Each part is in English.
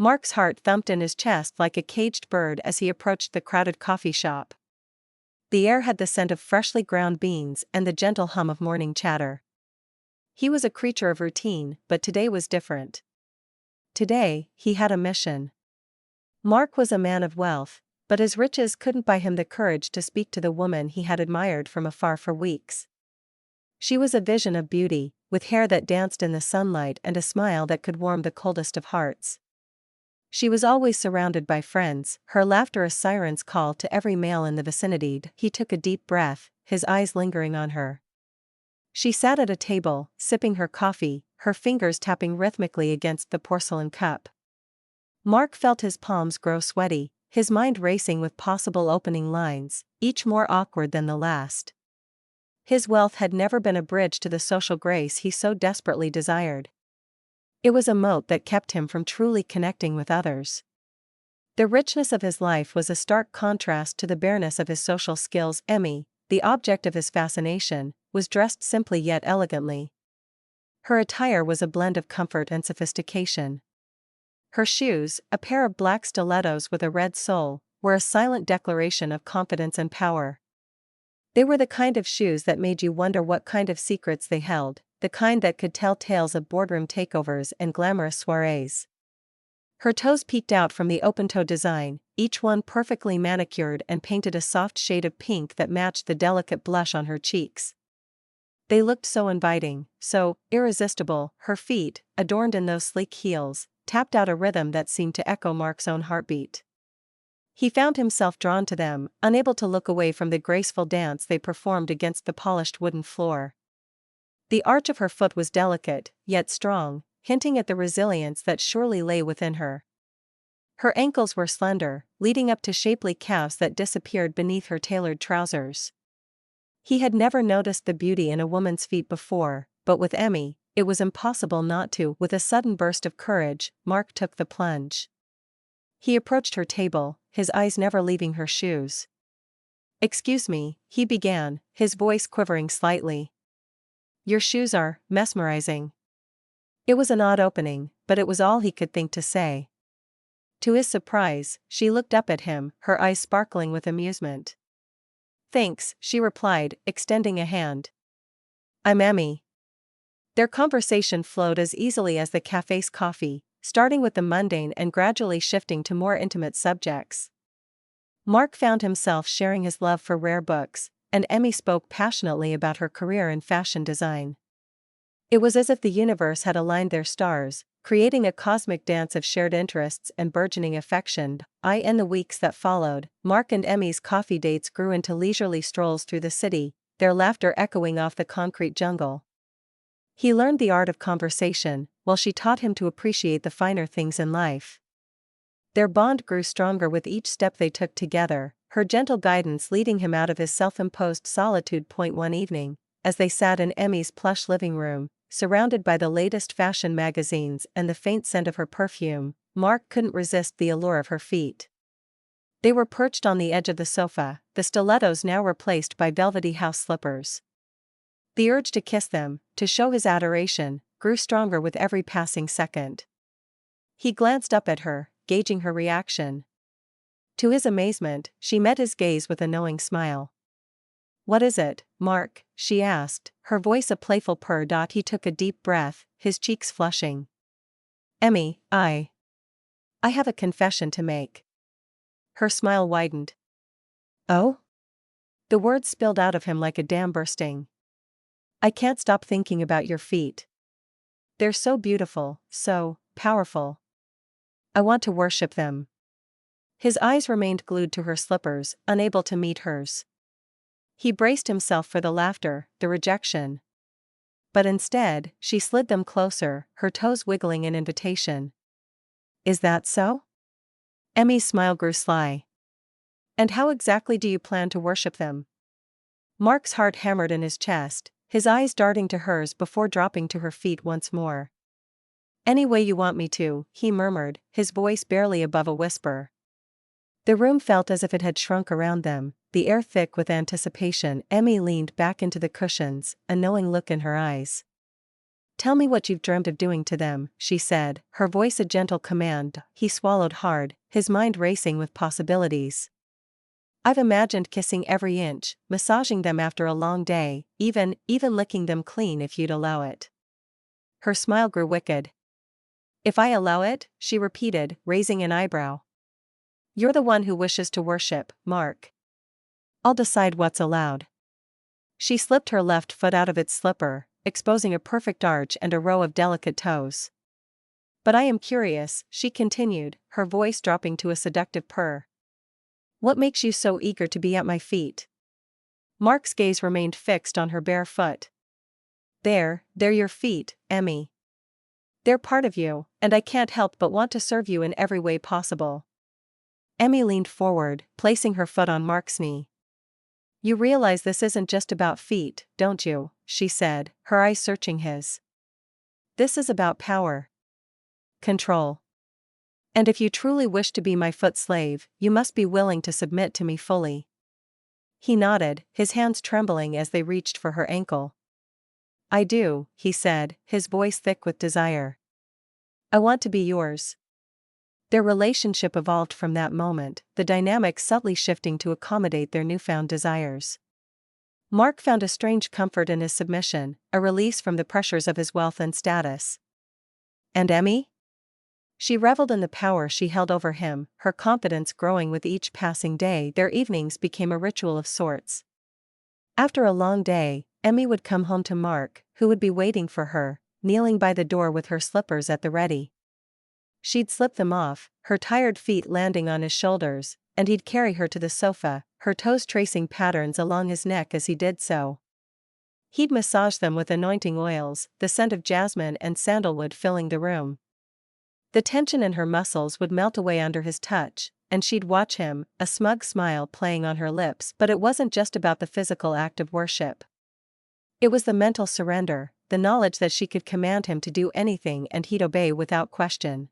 Mark's heart thumped in his chest like a caged bird as he approached the crowded coffee shop. The air had the scent of freshly ground beans and the gentle hum of morning chatter. He was a creature of routine, but today was different. Today, he had a mission. Mark was a man of wealth, but his riches couldn't buy him the courage to speak to the woman he had admired from afar for weeks. She was a vision of beauty, with hair that danced in the sunlight and a smile that could warm the coldest of hearts. She was always surrounded by friends, her laughter a siren's call to every male in the vicinity. He took a deep breath, his eyes lingering on her. She sat at a table, sipping her coffee, her fingers tapping rhythmically against the porcelain cup. Mark felt his palms grow sweaty, his mind racing with possible opening lines, each more awkward than the last. His wealth had never been a bridge to the social grace he so desperately desired. It was a moat that kept him from truly connecting with others. The richness of his life was a stark contrast to the bareness of his social skills. Emmy, the object of his fascination, was dressed simply yet elegantly. Her attire was a blend of comfort and sophistication. Her shoes, a pair of black stilettos with a red sole, were a silent declaration of confidence and power. They were the kind of shoes that made you wonder what kind of secrets they held, the kind that could tell tales of boardroom takeovers and glamorous soirees. Her toes peeked out from the open-toe design, each one perfectly manicured and painted a soft shade of pink that matched the delicate blush on her cheeks. They looked so inviting, so irresistible. Her feet, adorned in those sleek heels, tapped out a rhythm that seemed to echo Mark's own heartbeat. He found himself drawn to them, unable to look away from the graceful dance they performed against the polished wooden floor. The arch of her foot was delicate, yet strong, hinting at the resilience that surely lay within her. Her ankles were slender, leading up to shapely calves that disappeared beneath her tailored trousers. He had never noticed the beauty in a woman's feet before, but with Emmy, it was impossible not to. With a sudden burst of courage, Mark took the plunge. He approached her table, his eyes never leaving her shoes. "Excuse me," he began, his voice quivering slightly. "Your shoes are mesmerizing." It was an odd opening, but it was all he could think to say. To his surprise, she looked up at him, her eyes sparkling with amusement. "Thanks," she replied, extending a hand. "I'm Emmy." Their conversation flowed as easily as the cafe's coffee, starting with the mundane and gradually shifting to more intimate subjects. Mark found himself sharing his love for rare books, and Emmy spoke passionately about her career in fashion design. It was as if the universe had aligned their stars, creating a cosmic dance of shared interests and burgeoning affection. In the weeks that followed, Mark and Emmy's coffee dates grew into leisurely strolls through the city, their laughter echoing off the concrete jungle. He learned the art of conversation, while she taught him to appreciate the finer things in life. Their bond grew stronger with each step they took together, her gentle guidance leading him out of his self-imposed solitude. One evening, as they sat in Emmy's plush living room, surrounded by the latest fashion magazines and the faint scent of her perfume, Mark couldn't resist the allure of her feet. They were perched on the edge of the sofa, the stilettos now replaced by velvety house slippers. The urge to kiss them, to show his adoration, grew stronger with every passing second. He glanced up at her, gauging her reaction. To his amazement, she met his gaze with a knowing smile. "What is it, Mark?" she asked, her voice a playful purr. He took a deep breath, his cheeks flushing. "Emmy, I have a confession to make." Her smile widened. "Oh?" The words spilled out of him like a dam bursting. "I can't stop thinking about your feet. They're so beautiful, so powerful. I want to worship them." His eyes remained glued to her slippers, unable to meet hers. He braced himself for the laughter, the rejection. But instead, she slid them closer, her toes wiggling in invitation. "Is that so?" Emmy's smile grew sly. "And how exactly do you plan to worship them?" Mark's heart hammered in his chest, his eyes darting to hers before dropping to her feet once more. "Any way you want me to," he murmured, his voice barely above a whisper. The room felt as if it had shrunk around them, the air thick with anticipation. Emmy leaned back into the cushions, a knowing look in her eyes. Tell me what you've dreamt of doing to them, she said, her voice a gentle command. He swallowed hard, his mind racing with possibilities. I've imagined kissing every inch, massaging them after a long day, even licking them clean if you'd allow it. Her smile grew wicked. If I allow it? She repeated, raising an eyebrow. You're the one who wishes to worship, Mark. I'll decide what's allowed. She slipped her left foot out of its slipper, exposing a perfect arch and a row of delicate toes. But I am curious, she continued, her voice dropping to a seductive purr. What makes you so eager to be at my feet? Mark's gaze remained fixed on her bare foot. They're your feet, Emmy. They're part of you, and I can't help but want to serve you in every way possible. Emmy leaned forward, placing her foot on Mark's knee. You realize this isn't just about feet, don't you? She said, her eyes searching his. This is about power. Control. And if you truly wish to be my foot slave, you must be willing to submit to me fully. He nodded, his hands trembling as they reached for her ankle. I do, he said, his voice thick with desire. I want to be yours. Their relationship evolved from that moment, the dynamic subtly shifting to accommodate their newfound desires. Mark found a strange comfort in his submission, a release from the pressures of his wealth and status. And Emmy? She reveled in the power she held over him, her confidence growing with each passing day. Their evenings became a ritual of sorts. After a long day, Emmy would come home to Mark, who would be waiting for her, kneeling by the door with her slippers at the ready. She'd slip them off, her tired feet landing on his shoulders, and he'd carry her to the sofa, her toes tracing patterns along his neck as he did so. He'd massage them with anointing oils, the scent of jasmine and sandalwood filling the room. The tension in her muscles would melt away under his touch, and she'd watch him, a smug smile playing on her lips. But it wasn't just about the physical act of worship. It was the mental surrender, the knowledge that she could command him to do anything and he'd obey without question.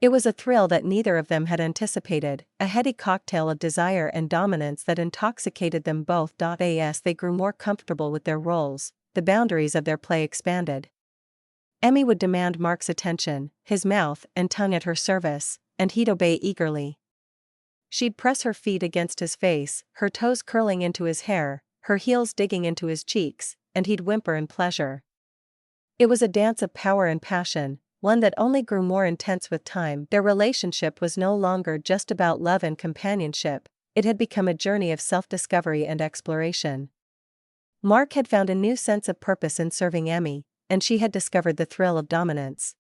It was a thrill that neither of them had anticipated, a heady cocktail of desire and dominance that intoxicated them both. As they grew more comfortable with their roles, the boundaries of their play expanded. Emmy would demand Mark's attention, his mouth and tongue at her service, and he'd obey eagerly. She'd press her feet against his face, her toes curling into his hair, her heels digging into his cheeks, and he'd whimper in pleasure. It was a dance of power and passion, one that only grew more intense with time. Their relationship was no longer just about love and companionship, it had become a journey of self-discovery and exploration. Mark had found a new sense of purpose in serving Emmy, and she had discovered the thrill of dominance.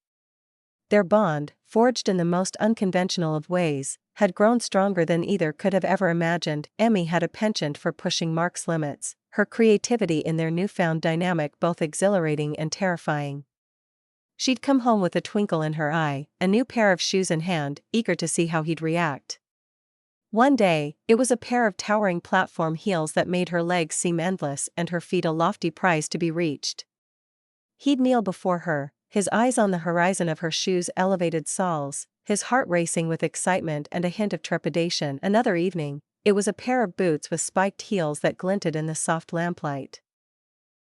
Their bond, forged in the most unconventional of ways, had grown stronger than either could have ever imagined. Emmy had a penchant for pushing Mark's limits, her creativity in their newfound dynamic both exhilarating and terrifying. She'd come home with a twinkle in her eye, a new pair of shoes in hand, eager to see how he'd react. One day, it was a pair of towering platform heels that made her legs seem endless and her feet a lofty prize to be reached. He'd kneel before her, his eyes on the horizon of her shoes' elevated soles, his heart racing with excitement and a hint of trepidation. Another evening, it was a pair of boots with spiked heels that glinted in the soft lamplight.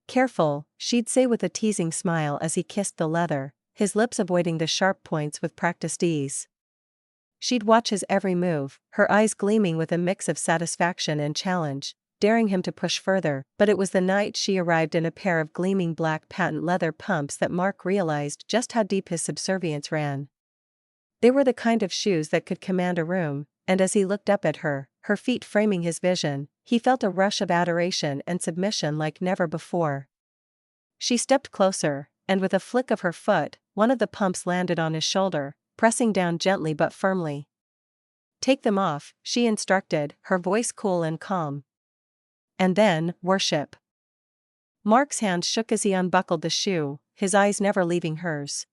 Careful, she'd say with a teasing smile as he kissed the leather, his lips avoiding the sharp points with practiced ease. She'd watch his every move, her eyes gleaming with a mix of satisfaction and challenge, daring him to push further. But it was the night she arrived in a pair of gleaming black patent leather pumps that Mark realized just how deep his subservience ran. They were the kind of shoes that could command a room, and as he looked up at her, her feet framing his vision, he felt a rush of adoration and submission like never before. She stepped closer, and with a flick of her foot, one of the pumps landed on his shoulder, pressing down gently but firmly. Take them off, she instructed, her voice cool and calm. And then, worship. Mark's hand shook as he unbuckled the shoe, his eyes never leaving hers.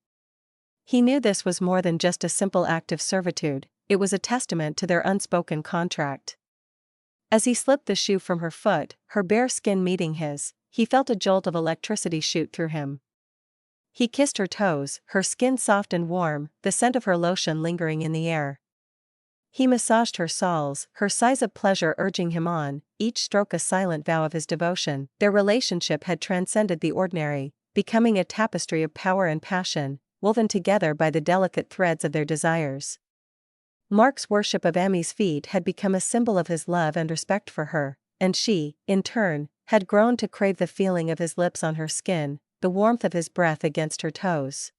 He knew this was more than just a simple act of servitude, it was a testament to their unspoken contract. As he slipped the shoe from her foot, her bare skin meeting his, he felt a jolt of electricity shoot through him. He kissed her toes, her skin soft and warm, the scent of her lotion lingering in the air. He massaged her soles, her sighs of pleasure urging him on, each stroke a silent vow of his devotion. Their relationship had transcended the ordinary, becoming a tapestry of power and passion, woven together by the delicate threads of their desires. Mark's worship of Emmy's feet had become a symbol of his love and respect for her, and she, in turn, had grown to crave the feeling of his lips on her skin, the warmth of his breath against her toes.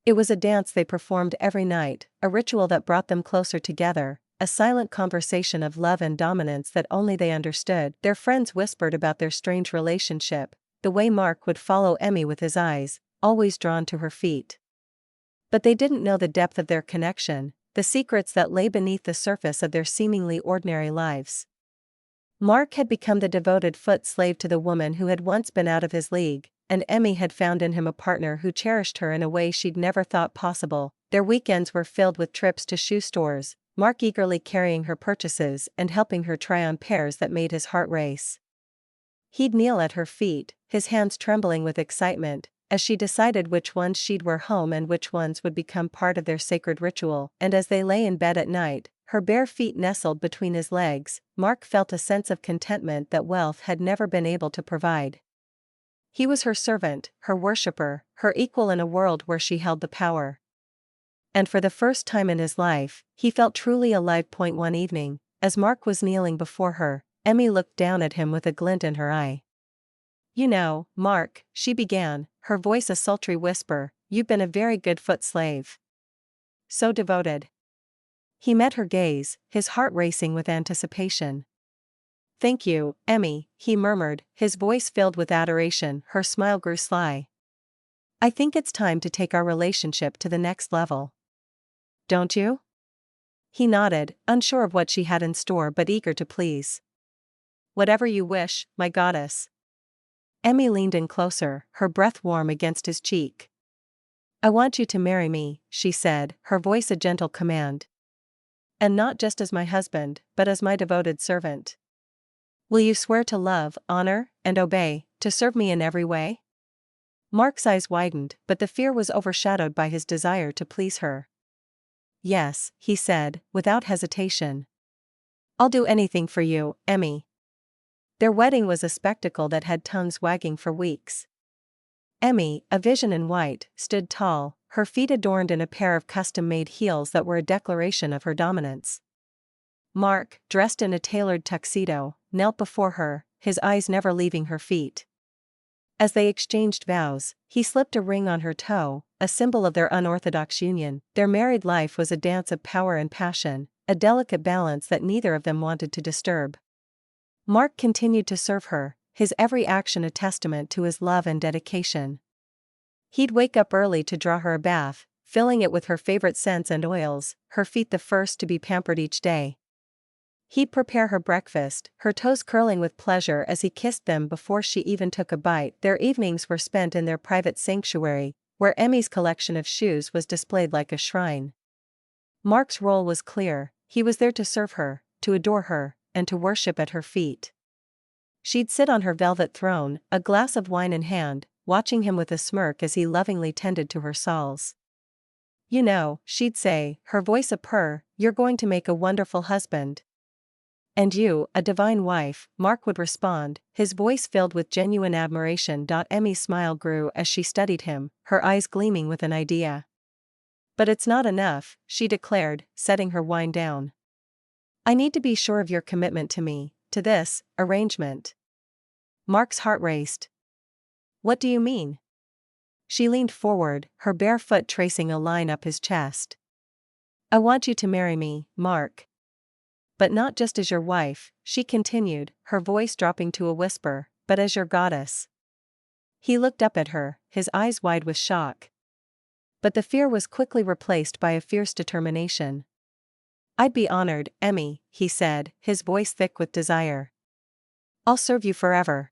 It was a dance they performed every night, a ritual that brought them closer together, a silent conversation of love and dominance that only they understood. Their friends whispered about their strange relationship, the way Mark would follow Emmy with his eyes, always drawn to her feet. But they didn't know the depth of their connection, the secrets that lay beneath the surface of their seemingly ordinary lives. Mark had become the devoted foot slave to the woman who had once been out of his league, and Emmy had found in him a partner who cherished her in a way she'd never thought possible. Their weekends were filled with trips to shoe stores, Mark eagerly carrying her purchases and helping her try on pairs that made his heart race. He'd kneel at her feet, his hands trembling with excitement, as she decided which ones she'd wear home and which ones would become part of their sacred ritual. And as they lay in bed at night, her bare feet nestled between his legs, Mark felt a sense of contentment that wealth had never been able to provide. He was her servant, her worshipper, her equal in a world where she held the power. And for the first time in his life, he felt truly alive. One evening, as Mark was kneeling before her, Emmy looked down at him with a glint in her eye. "You know, Mark," she began, her voice a sultry whisper, "you've been a very good foot slave. So devoted." He met her gaze, his heart racing with anticipation. "Thank you, Emmy," he murmured, his voice filled with adoration. Her smile grew sly. "I think it's time to take our relationship to the next level. Don't you?" He nodded, unsure of what she had in store but eager to please. "Whatever you wish, my goddess." Emmy leaned in closer, her breath warm against his cheek. "I want you to marry me," she said, her voice a gentle command. "And not just as my husband, but as my devoted servant. Will you swear to love, honor, and obey, to serve me in every way?" Mark's eyes widened, but the fear was overshadowed by his desire to please her. "Yes," he said, without hesitation. "I'll do anything for you, Emmy." Their wedding was a spectacle that had tongues wagging for weeks. Emmy, a vision in white, stood tall, her feet adorned in a pair of custom-made heels that were a declaration of her dominance. Mark, dressed in a tailored tuxedo, knelt before her, his eyes never leaving her feet. As they exchanged vows, he slipped a ring on her toe, a symbol of their unorthodox union. Their married life was a dance of power and passion, a delicate balance that neither of them wanted to disturb. Mark continued to serve her, his every action a testament to his love and dedication. He'd wake up early to draw her a bath, filling it with her favorite scents and oils, her feet the first to be pampered each day. He'd prepare her breakfast, her toes curling with pleasure as he kissed them before she even took a bite. Their evenings were spent in their private sanctuary, where Emmy's collection of shoes was displayed like a shrine. Mark's role was clear, he was there to serve her, to adore her, and to worship at her feet. She'd sit on her velvet throne, a glass of wine in hand, watching him with a smirk as he lovingly tended to her stalls. "You know," she'd say, her voice a purr, "you're going to make a wonderful husband." "And you, a divine wife," Mark would respond, his voice filled with genuine admiration. Emmy's smile grew as she studied him, her eyes gleaming with an idea. "But it's not enough," she declared, setting her wine down. "I need to be sure of your commitment to me, to this arrangement." Mark's heart raced. "What do you mean?" She leaned forward, her bare foot tracing a line up his chest. "I want you to marry me, Mark. But not just as your wife," she continued, her voice dropping to a whisper, "but as your goddess." He looked up at her, his eyes wide with shock. But the fear was quickly replaced by a fierce determination. "I'd be honored, Emmy," he said, his voice thick with desire. "I'll serve you forever."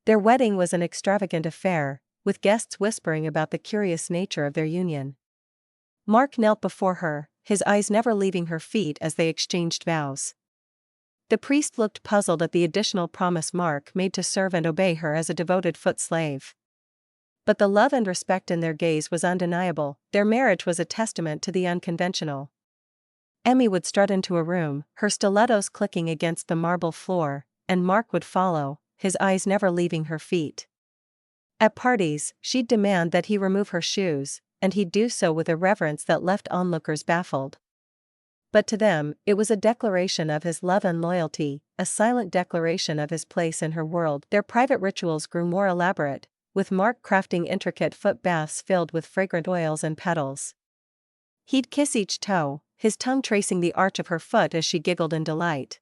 Their wedding was an extravagant affair, with guests whispering about the curious nature of their union. Mark knelt before her, his eyes never leaving her feet as they exchanged vows. The priest looked puzzled at the additional promise Mark made to serve and obey her as a devoted foot slave. But the love and respect in their gaze was undeniable. Their marriage was a testament to the unconventional. Emmy would strut into a room, her stilettos clicking against the marble floor, and Mark would follow, his eyes never leaving her feet. At parties, she'd demand that he remove her shoes, and he'd do so with a reverence that left onlookers baffled. But to them, it was a declaration of his love and loyalty, a silent declaration of his place in her world. Their private rituals grew more elaborate, with Mark crafting intricate foot baths filled with fragrant oils and petals. He'd kiss each toe, his tongue tracing the arch of her foot as she giggled in delight.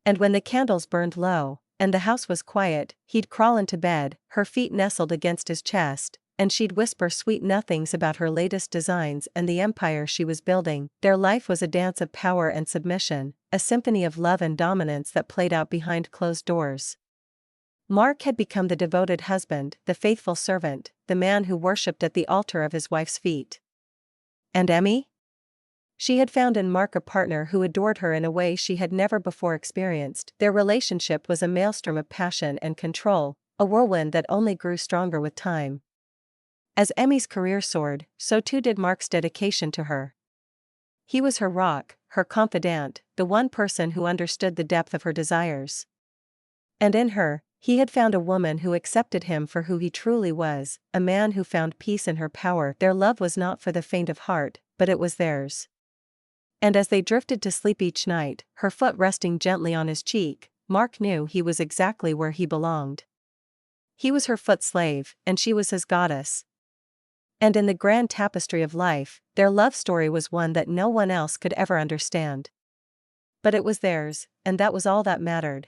And when the candles burned low, and the house was quiet, he'd crawl into bed, her feet nestled against his chest, and she'd whisper sweet nothings about her latest designs and the empire she was building. Their life was a dance of power and submission, a symphony of love and dominance that played out behind closed doors. Mark had become the devoted husband, the faithful servant, the man who worshipped at the altar of his wife's feet. And Emmy? She had found in Mark a partner who adored her in a way she had never before experienced. Their relationship was a maelstrom of passion and control, a whirlwind that only grew stronger with time. As Emmy's career soared, so too did Mark's dedication to her. He was her rock, her confidant, the one person who understood the depth of her desires. And in her, he had found a woman who accepted him for who he truly was, a man who found peace in her power. Their love was not for the faint of heart, but it was theirs. And as they drifted to sleep each night, her foot resting gently on his cheek, Mark knew he was exactly where he belonged. He was her foot slave, and she was his goddess. And in the grand tapestry of life, their love story was one that no one else could ever understand. But it was theirs, and that was all that mattered.